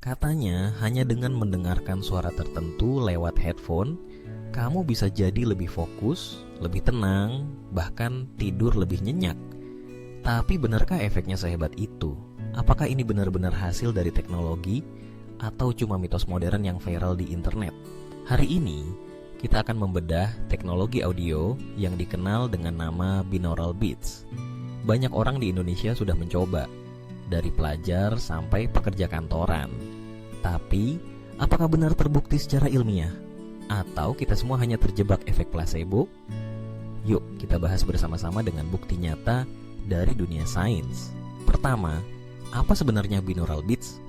Katanya hanya dengan mendengarkan suara tertentu lewat headphone, kamu bisa jadi lebih fokus, lebih tenang, bahkan tidur lebih nyenyak. Tapi benarkah efeknya sehebat itu? Apakah ini benar-benar hasil dari teknologi atau cuma mitos modern yang viral di internet? Hari ini kita akan membedah teknologi audio yang dikenal dengan nama binaural beats. Banyak orang di Indonesia sudah mencoba, dari pelajar sampai pekerja kantoran. Tapi, apakah benar terbukti secara ilmiah? Atau kita semua hanya terjebak efek placebo? Yuk kita bahas bersama-sama dengan bukti nyata dari dunia sains. Pertama, apa sebenarnya binaural beats?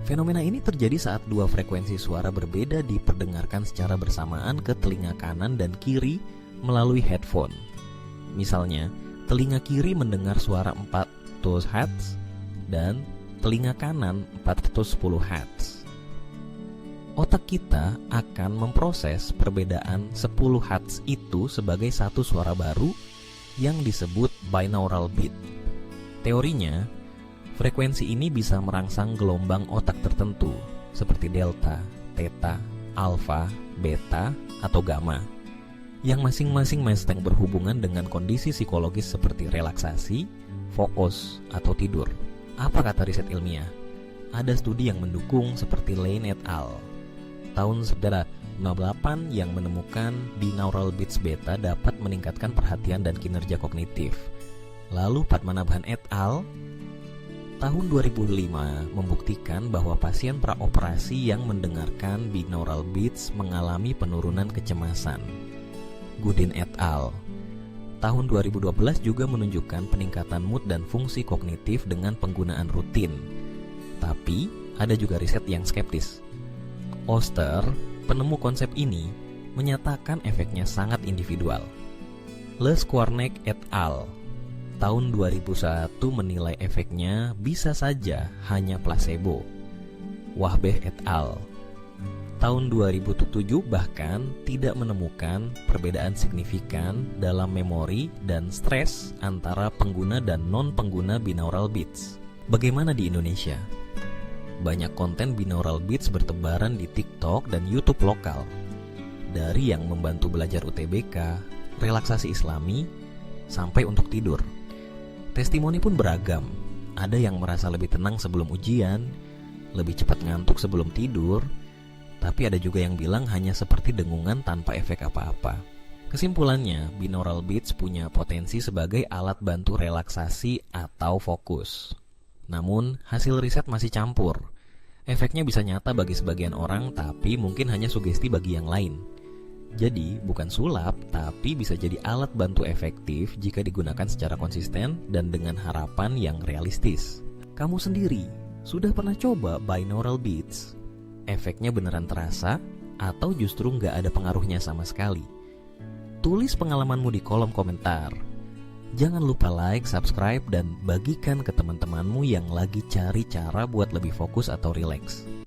Fenomena ini terjadi saat dua frekuensi suara berbeda diperdengarkan secara bersamaan ke telinga kanan dan kiri melalui headphone. Misalnya, telinga kiri mendengar suara 400 Hz dan telinga kanan 410 Hz. Otak kita akan memproses perbedaan 10 Hz itu sebagai satu suara baru yang disebut binaural beat. Teorinya, frekuensi ini bisa merangsang gelombang otak tertentu seperti delta, theta, alfa, beta, atau gamma yang masing-masing mesteng berhubungan dengan kondisi psikologis seperti relaksasi, fokus, atau tidur. Apa kata riset ilmiah? Ada studi yang mendukung seperti Lane et al. Tahun 1998 yang menemukan binaural beats beta dapat meningkatkan perhatian dan kinerja kognitif. Lalu Padmanabhan et al. Tahun 2005 membuktikan bahwa pasien praoperasi yang mendengarkan binaural beats mengalami penurunan kecemasan. Goodin et al. Tahun 2012 juga menunjukkan peningkatan mood dan fungsi kognitif dengan penggunaan rutin. Tapi ada juga riset yang skeptis. Oster, penemu konsep ini, menyatakan efeknya sangat individual. Les Quarnec et al. Tahun 2001 menilai efeknya bisa saja hanya placebo. Wahbeh et al. Tahun 2007 bahkan tidak menemukan perbedaan signifikan dalam memori dan stres antara pengguna dan non-pengguna binaural beats. Bagaimana di Indonesia? Banyak konten binaural beats bertebaran di TikTok dan YouTube lokal. Dari yang membantu belajar UTBK, relaksasi Islami, sampai untuk tidur. Testimoni pun beragam. Ada yang merasa lebih tenang sebelum ujian, lebih cepat ngantuk sebelum tidur, tapi ada juga yang bilang hanya seperti dengungan tanpa efek apa-apa. Kesimpulannya, binaural beats punya potensi sebagai alat bantu relaksasi atau fokus. Namun, hasil riset masih campur. Efeknya bisa nyata bagi sebagian orang, tapi mungkin hanya sugesti bagi yang lain. Jadi, bukan sulap, tapi bisa jadi alat bantu efektif jika digunakan secara konsisten dan dengan harapan yang realistis. Kamu sendiri, sudah pernah coba binaural beats? Efeknya beneran terasa, atau justru nggak ada pengaruhnya sama sekali? Tulis pengalamanmu di kolom komentar. Jangan lupa like, subscribe, dan bagikan ke teman-temanmu yang lagi cari cara buat lebih fokus atau rileks.